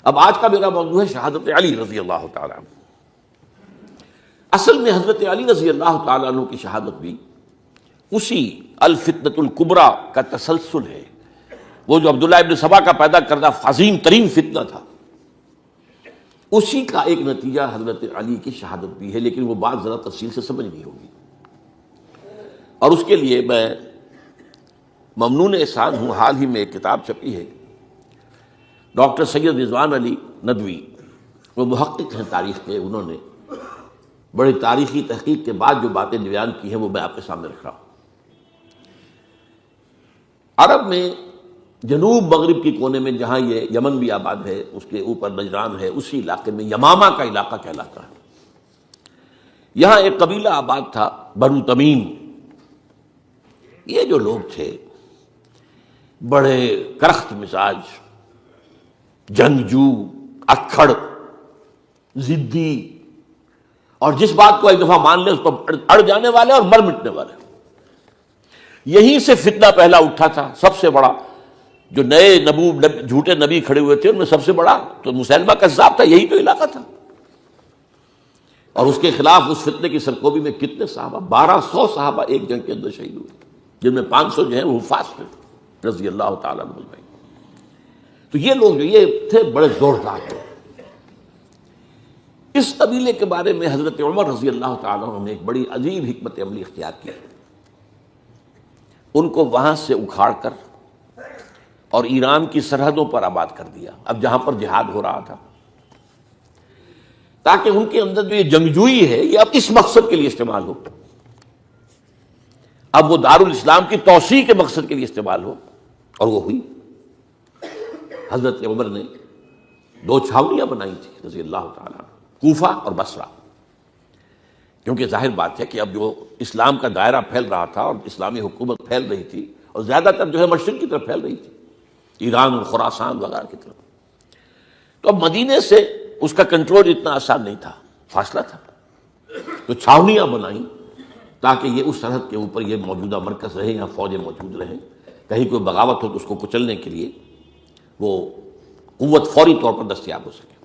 اب آج کا میرا موضوع ہے شہادت علی رضی اللہ تعالیٰ عنہ۔ اصل میں حضرت علی رضی اللہ تعالیٰ عنہ کی شہادت بھی اسی الفتنۃ الکبریٰ کا تسلسل ہے۔ وہ جو عبداللہ ابن سبا کا پیدا کردہ عظیم ترین فتنہ تھا، اسی کا ایک نتیجہ حضرت علی کی شہادت بھی ہے، لیکن وہ بات ذرا تفصیل سے سمجھنی ہوگی۔ اور اس کے لیے میں ممنون احسان ہوں، حال ہی میں ایک کتاب چھپی ہے، ڈاکٹر سید رضوان علی ندوی، وہ محقق ہیں تاریخ کے، انہوں نے بڑی تاریخی تحقیق کے بعد جو باتیں بیان کی ہیں وہ میں آپ کے سامنے رکھ رہا ہوں۔ عرب میں جنوب مغرب کی کونے میں جہاں یہ یمن بھی آباد ہے، اس کے اوپر نجران ہے، اسی علاقے میں یمامہ کا علاقہ کہلاتا ہے۔ یہاں ایک قبیلہ آباد تھا، بنو تمیم۔ یہ جو لوگ تھے بڑے کرخت مزاج، جنگجو، اکھڑ، ضدی، اور جس بات کو ایک دفعہ مان لے اس کو اڑ جانے والے اور مر مٹنے والے۔ یہیں سے فتنہ پہلا اٹھا تھا۔ سب سے بڑا جو نئے جھوٹے نبی کھڑے ہوئے تھے ان میں سب سے بڑا تو مسیلمہ کذاب تھا، یہی تو علاقہ تھا۔ اور اس کے خلاف اس فتنے کی سرکوبی میں کتنے صحابہ، 1200 صحابہ ایک جنگ کے اندر شہید ہوئے، جن میں 500 جو ہیں وہ حفاظ تھے رضی اللہ تعالیٰ عنہ۔ تو یہ لوگ جو یہ تھے بڑے زوردار تھے۔ اس قبیلے کے بارے میں حضرت عمر رضی اللہ تعالیٰ عنہ نے ایک بڑی عجیب حکمت عملی اختیار کی۔ ان کو وہاں سے اکھاڑ کر اور ایران کی سرحدوں پر آباد کر دیا، اب جہاں پر جہاد ہو رہا تھا، تاکہ ان کے اندر جو یہ جنگجوئی ہے یہ اب اس مقصد کے لیے استعمال ہو، اب وہ دارالاسلام کی توسیع کے مقصد کے لیے استعمال ہو۔ اور وہ ہوئی۔ حضرت عمر نے 2 چھاونیاں بنائی تھی رضی اللہ تعالیٰ عنہ، کوفہ اور بصرہ، کیونکہ ظاہر بات ہے کہ اب جو اسلام کا دائرہ پھیل رہا تھا اور اسلامی حکومت پھیل رہی تھی، اور زیادہ تر جو ہے مشرق کی طرف پھیل رہی تھی، ایران اور خراسان وغیرہ کی طرف، تو اب مدینے سے اس کا کنٹرول اتنا آسان نہیں تھا، فاصلہ تھا، تو چھاونیاں بنائیں تاکہ یہ اس سرحد کے اوپر یہ موجودہ مرکز رہے، یہاں فوجیں موجود رہیں، کہیں کوئی بغاوت ہو تو اس کو کچلنے کے لیے وہ قوت فوری طور پر دستیاب ہو سکے۔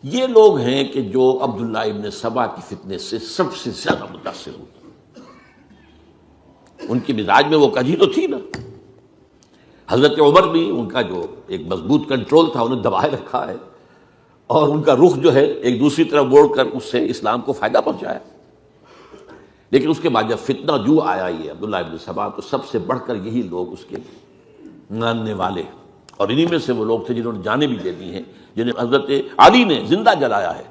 یہ لوگ ہیں کہ جو عبداللہ ابن سبا کی فتنے سے سب سے زیادہ متاثر ہوئے۔ ان کی مزاج میں وہ کجی تو تھی نا۔ حضرت عمر بھی ان کا جو ایک مضبوط کنٹرول تھا انہیں دبائے رکھا ہے، اور ان کا رخ جو ہے ایک دوسری طرف موڑ کر اس سے اسلام کو فائدہ پہنچایا۔ لیکن اس کے بعد جب فتنہ جو آیا یہ عبداللہ ابن سبا، تو سب سے بڑھ کر یہی لوگ اس کے ماننے والے، اور انہی میں سے وہ لوگ تھے جنہوں نے جانیں بھی دے دی ہیں، جنہیں حضرت علی نے زندہ جلایا ہے،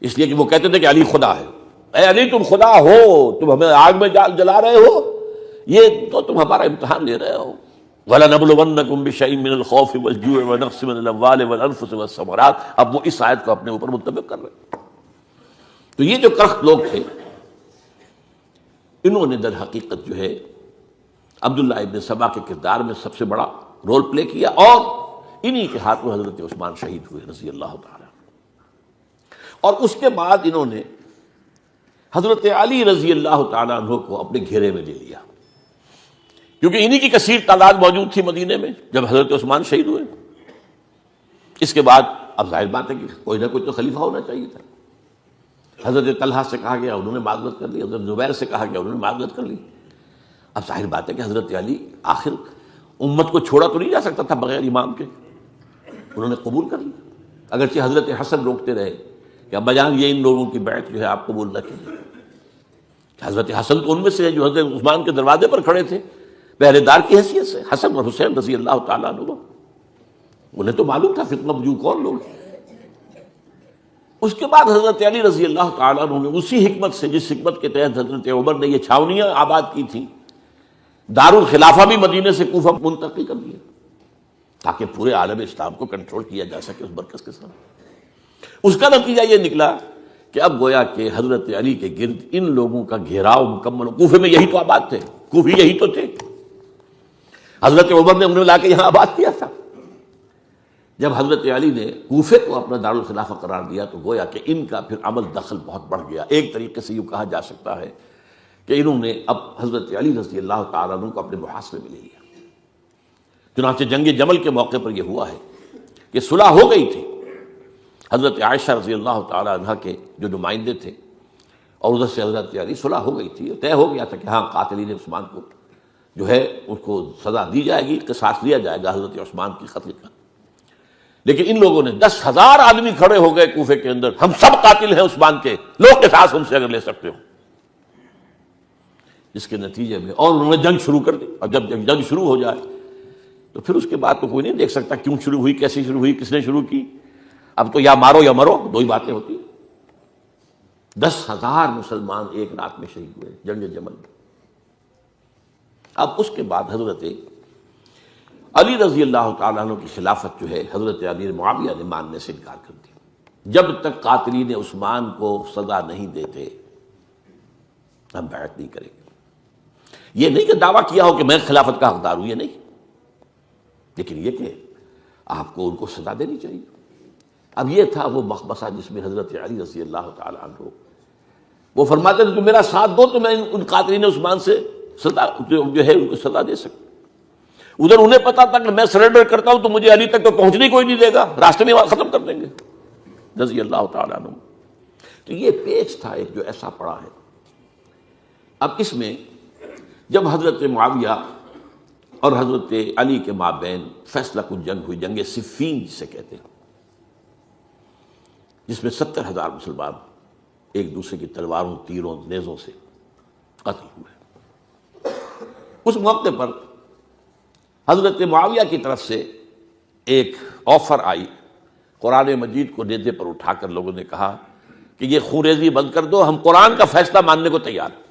اس لیے کہ وہ کہتے تھے کہ علی خدا ہے۔ اے علی تم خدا ہو، تم ہمیں آگ میں جلا رہے ہو، یہ تو تم ہمارا امتحان لے رہے ہو۔ وَلَنَبْلُوَنَّكُمْ بِشَيْءٍ مِّنَ الْخَوْفِ وَالْجُوعِ وَنَقْصٍ مِّنَ الْأَمْوَالِ وَالْأَنفُسِ وَالثَّمَرَاتِ۔ اب وہ اس آیت کو اپنے اوپر منطبق کر رہے ہیں۔ تو یہ جو کرخت لوگ تھے، انہوں نے در حقیقت جو ہے عبداللہ ابن سبا کے کردار میں سب سے بڑا رول پلے کیا، اور انہی کے ہاتھوں حضرت عثمان شہید ہوئے رضی اللہ تعالیٰ۔ اور اس کے بعد انہوں نے حضرت علی رضی اللہ تعالیٰ عنہ کو اپنے گھیرے میں لے لیا، کیونکہ انہی کی کثیر تعداد موجود تھی مدینے میں جب حضرت عثمان شہید ہوئے۔ اس کے بعد اب ظاہر بات ہے کہ کوئی نہ کوئی تو خلیفہ ہونا چاہیے تھا۔ حضرت طلحہ سے کہا گیا، انہوں نے معذرت کر لی، حضرت زبیر سے کہا گیا، انہوں نے معذرت کر لی۔ اب ظاہر بات ہے کہ حضرت علی آخر امت کو چھوڑا تو نہیں جا سکتا تھا بغیر امام کے، انہوں نے قبول کر لیا، اگرچہ حضرت حسن روکتے رہے کہ ابا جان یہ ان لوگوں کی بیعت جو ہے آپ قبول نہ کیجیے۔ حضرت حسن تو ان میں سے ہیں جو حضرت عثمان کے دروازے پر کھڑے تھے پہرے دار کی حیثیت سے، حسن اور حسین رضی اللہ تعالیٰ عنہ، انہیں تو معلوم تھا فتنہ جو کون لوگ ہیں۔ اس کے بعد حضرت علی رضی اللہ تعالیٰ عنہ نے اسی حکمت سے، جس حکمت کے تحت حضرت عمر نے یہ چھاونیاں آباد کی تھیں، دارالخلافہ بھی مدینے سے کوفہ منتقل کر دیا تاکہ پورے عالم اسلام کو کنٹرول کیا جا سکے اس مرکز کے ساتھ۔ اس کا نتیجہ یہ نکلا کہ اب گویا کہ حضرت علی کے گرد ان لوگوں کا گھیراؤ مکمل ہو۔ کوفے میں یہی تو آباد تھے، کوفی یہی تو تھے، حضرت عمر نے انہیں لا کے یہاں آباد کیا تھا۔ جب حضرت علی نے کوفے کو اپنا دارالخلافہ قرار دیا تو گویا کہ ان کا پھر عمل دخل بہت بڑھ گیا۔ ایک طریقے سے یوں کہا جا سکتا ہے کہ انہوں نے اب حضرت علی رضی اللہ تعالیٰ عنہ کو اپنے محاصرے میں لے لیا۔ چنانچہ جنگ جمل کے موقع پر یہ ہوا ہے کہ صلح ہو گئی تھی، حضرت عائشہ رضی اللہ تعالی عنہ کے جو نمائندے تھے اور ادھر سے حضرت علی، صلح ہو گئی تھی، طے ہو گیا تھا کہ ہاں قاتلین عثمان کو جو ہے اس کو سزا دی جائے گی، قصاص لیا جائے گا حضرت عثمان کی قتل کا۔ لیکن ان لوگوں نے 10,000 آدمی کھڑے ہو گئے کوفے کے اندر، ہم سب قاتل ہیں عثمان کے، لوگ قصاص ہم سے اگر لے سکتے ہو، جس کے نتیجے میں اور انہوں نے جنگ شروع کر دی۔ اور جب جنگ شروع ہو جائے تو پھر اس کے بعد تو کوئی نہیں دیکھ سکتا کیوں شروع ہوئی، کیسے شروع ہوئی، کس نے شروع کی، اب تو یا مارو یا مرو، دو ہی باتیں ہوتی ہیں۔ 10,000 مسلمان ایک رات میں شہید ہوئے جنگ جمل میں۔ اب اس کے بعد حضرت علی رضی اللہ تعالیٰ عنہ کی خلافت جو ہے حضرت امیر معاویہ نے ماننے سے انکار کر دیا۔ جب تک قاتلین عثمان کو سزا نہیں دیتے ہم بیعت نہیں کریں گے۔ یہ نہیں کہ دعویٰ کیا ہو کہ میں خلافت کا حقدار ہوں، یہ نہیں، لیکن یہ کہ آپ کو ان کو سزا دینی چاہیے۔ اب یہ تھا وہ مخمصہ جس میں حضرت علی رضی اللہ تعالیٰ عنہ وہ فرماتے تھے تو میرا ساتھ دو تو میں ان قاتلین عثمان سے سزا جو ہے ان کو سزا دے سکتا۔ ادھر انہیں پتا تھا کہ میں سرنڈر کرتا ہوں تو مجھے علی تک تو پہنچنے کوئی نہیں دے گا، راستے میں ختم کر دیں گے رضی اللہ تعالیٰ عنہ۔ تو یہ پیچ تھا ایک جو ایسا پڑا ہے۔ اب اس میں جب حضرت معاویہ اور حضرت علی کے مابین فیصلہ کن جنگ ہوئی، جنگ صفین جسے کہتے ہیں، جس میں 70,000 مسلمان ایک دوسرے کی تلواروں، تیروں، نیزوں سے قتل ہوئے۔ اس موقع پر حضرت معاویہ کی طرف سے ایک آفر آئی، قرآن مجید کو نیزے پر اٹھا کر لوگوں نے کہا کہ یہ خونریزی بند کر دو، ہم قرآن کا فیصلہ ماننے کو تیار ہیں۔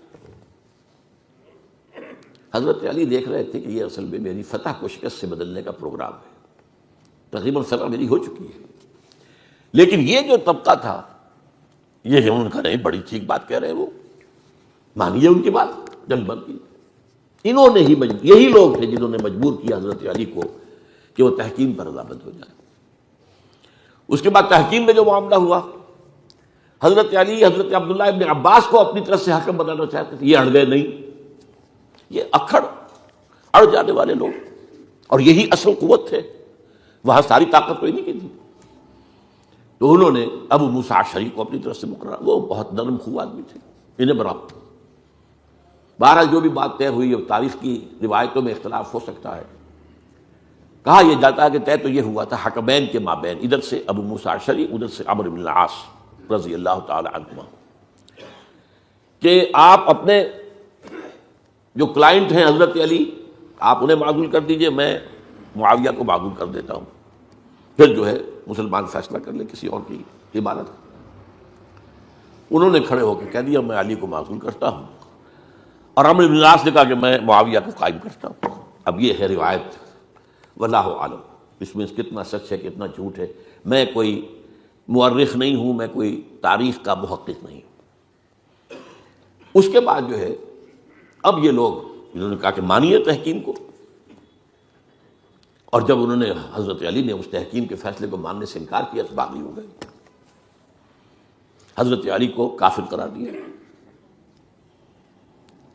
حضرت علی دیکھ رہے تھے کہ یہ اصل میں میری فتح کو شکست سے بدلنے کا پروگرام ہے، تقریباً فتح میری ہو چکی ہے، لیکن یہ جو طبقہ تھا یہ ان کا نہیں، بڑی ٹھیک بات کہہ رہے ہیں، وہ مانیے ان کی بات، جنگ بند کی۔ انہوں نے ہی یہی لوگ تھے جنہوں نے مجبور کیا حضرت علی کو کہ وہ تحکیم پر رضامند ہو جائے۔ اس کے بعد تحکیم میں جو معاملہ ہوا، حضرت علی حضرت عبداللہ ابن عباس کو اپنی طرف سے حاکم بنانا چاہتے تھے، یہ اڑ گئے نہیں، یہ اڑ جانے والے لوگ، اور یہی اصل قوت تھے، وہاں ساری طاقت کوئی نہیں کی تھی۔ تو انہوں نے ابو موسیٰ اشعری کو اپنی طرف سے مقرر، وہ بہت نرم خو آدمی تھے، انہیں برابر۔ بہرحال جو بھی بات طے ہوئی، تاریخ کی روایتوں میں اختلاف ہو سکتا ہے، کہا یہ جاتا ہے کہ طے تو یہ ہوا تھا حکمین کے مابین، ادھر سے ابو موسیٰ اشعری، ادھر سے عمرو بن العاص رضی اللہ تعالی عنہما، کہ آپ اپنے جو کلائنٹ ہیں حضرت علی، آپ انہیں معزول کر دیجئے، میں معاویہ کو معزول کر دیتا ہوں، پھر جو ہے مسلمان فیصلہ کر لے کسی اور کی عبادت۔ انہوں نے کھڑے ہو کے کہہ دیا میں علی کو معزول کرتا ہوں، اور عمرو بن العاص نے کہا کہ میں معاویہ کو قائم کرتا ہوں۔ اب یہ ہے روایت، واللہ عالم اس میں کتنا سچ ہے کتنا جھوٹ ہے، میں کوئی مورخ نہیں ہوں، میں کوئی تاریخ کا محقق نہیں ہوں۔ اس کے بعد جو ہے اب یہ لوگ انہوں نے کہا کہ مانیے تحکیم کو، اور جب انہوں نے حضرت علی نے اس تحکیم کے فیصلے کو ماننے سے انکار کیا تو باغی ہو گئے، حضرت علی کو کافر قرار دیا،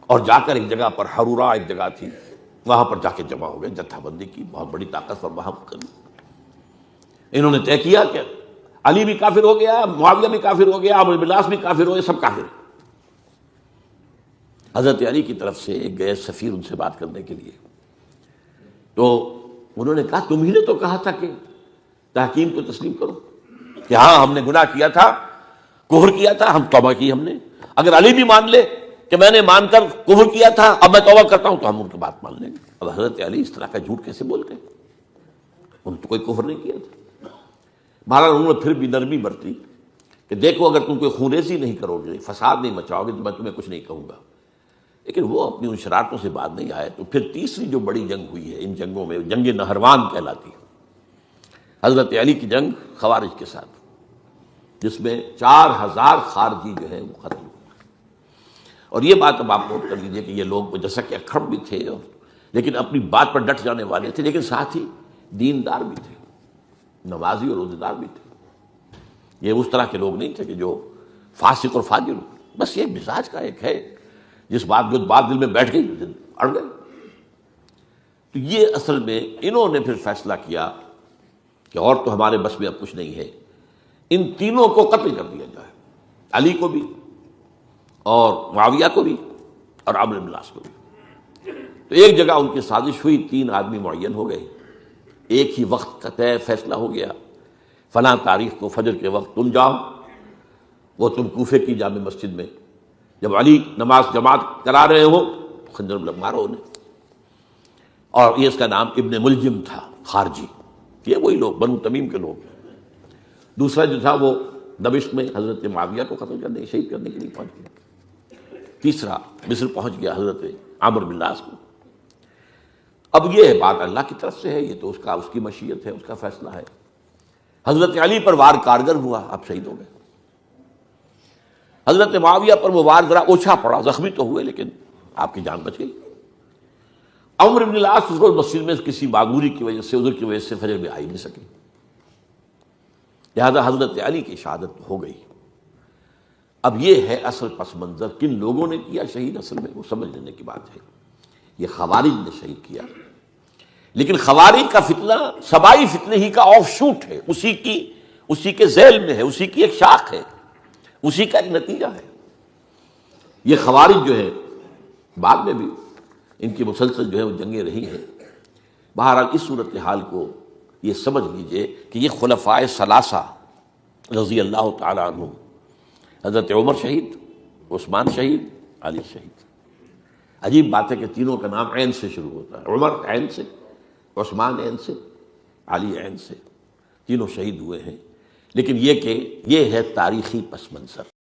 اور جا کر ایک جگہ پر حرورہ ایک جگہ تھی، وہاں پر جا کے جمع ہو گئے، جتھا بندی کی، بہت بڑی طاقت اور وہاں کری۔ انہوں نے طے کیا کہ علی بھی کافر ہو گیا، معاویہ بھی کافر ہو گیا، عمرو بن العاص بھی کافر ہو گئے، سب کافر۔ حضرت علی کی طرف سے ایک گئے سفیر ان سے بات کرنے کے لیے، تو انہوں نے کہا تم ہی نے تو کہا تھا کہ تحکیم کو تسلیم کرو، کہ ہاں ہم نے گناہ کیا تھا، کفر کیا تھا، ہم توبہ کی، ہم نے اگر علی بھی مان لے کہ میں نے مان کر کفر کیا تھا اب میں توبہ کرتا ہوں تو ہم ان کی بات مان لیں گے۔ اب حضرت علی اس طرح کا جھوٹ کیسے بولتے ہیں، انہوں نے تو کوئی کفر نہیں کیا تھا۔ بہرحال انہوں نے پھر بھی نرمی برتی کہ دیکھو اگر تم کوئی خونریزی نہیں کرو گے، فساد نہیں مچاؤ گے تو میں تمہیں کچھ نہیں کہوں گا، لیکن وہ اپنی ان شرارتوں سے بعد نہیں آئے۔ تو پھر تیسری جو بڑی جنگ ہوئی ہے ان جنگوں میں، جنگ نہروان کہلاتی ہے، حضرت علی کی جنگ خوارج کے ساتھ، جس میں 4,000 خارجی جو ہے وہ قتل ہوئے۔ اور یہ بات اب آپ نوٹ کر لیجئے کہ یہ لوگ جیسا کہ اکھڑ بھی تھے لیکن اپنی بات پر ڈٹ جانے والے تھے، لیکن ساتھ ہی دیندار بھی تھے، نمازی اور روزہ بھی تھے۔ یہ اس طرح کے لوگ نہیں تھے کہ جو فاسق اور فاجر ہو، بس یہ مزاج کا ایک ہے، جس بات جو بات دل میں بیٹھ گئی اڑ گئی۔ تو یہ اصل میں انہوں نے پھر فیصلہ کیا کہ اور تو ہمارے بس میں اب کچھ نہیں ہے، ان تینوں کو قتل کر دیا جائے، علی کو بھی اور معاویہ کو بھی اور عمرو بن العاص کو بھی۔ تو ایک جگہ ان کی سازش ہوئی، 3 آدمی معین ہو گئے، ایک ہی وقت کا طے فیصلہ ہو گیا، فلاں تاریخ کو فجر کے وقت تم جاؤ، وہ تم کوفے کی جامع مسجد میں، جب علی نماز جماعت کرا رہے ہو خنجر مارو انہیں۔ اور یہ اس کا نام ابن ملجم تھا، خارجی، یہ وہی لوگ بنو تمیم کے لوگ۔ دوسرا جو تھا وہ دمشق میں حضرت معاویہ کو قتل کرنے شہید کرنے کے لیے پہنچ گیا۔ تیسرا مصر پہنچ گیا حضرت عمرو بن العاص کو۔ اب یہ بات اللہ کی طرف سے ہے، یہ تو اس کی مشیت ہے، اس کا فیصلہ ہے۔ حضرت علی پر وار کارگر ہوا، آپ شہید ہو گئے۔ حضرت معاویہ پر وہ وار ذرا اوچھا پڑا، زخمی تو ہوئے لیکن آپ کی جان بچ گئی۔ عمرو بن العاص اس روز مسجد میں کسی معذوری کی وجہ سے، عذر کی وجہ سے فجر میں آ ہی نہیں سکے، لہذا حضرت علی کی شہادت ہو گئی۔ اب یہ ہے اصل پس منظر، کن لوگوں نے کیا شہید، اصل میں وہ سمجھ لینے کی بات ہے۔ یہ خوارج نے شہید کیا، لیکن خوارج کا فتنہ سبائی فتنے ہی کا آف شوٹ ہے، اسی کے ذیل میں ہے، اسی کی ایک شاخ ہے، اسی کا ایک نتیجہ ہے۔ یہ خوارج جو ہے بعد میں بھی ان کی مسلسل جو ہے وہ جنگیں رہی ہیں۔ بہرحال اس صورتحال کو یہ سمجھ لیجئے کہ یہ خلفائے ثلاثہ رضی اللہ تعالی عنہ، حضرت عمر شہید، عثمان شہید، علی شہید۔ عجیب بات ہے کہ تینوں کا نام عین سے شروع ہوتا ہے، عمر عین سے، عثمان عین سے، علی عین سے، تینوں شہید ہوئے ہیں۔ لیکن یہ کہ یہ ہے تاریخی پس منظر۔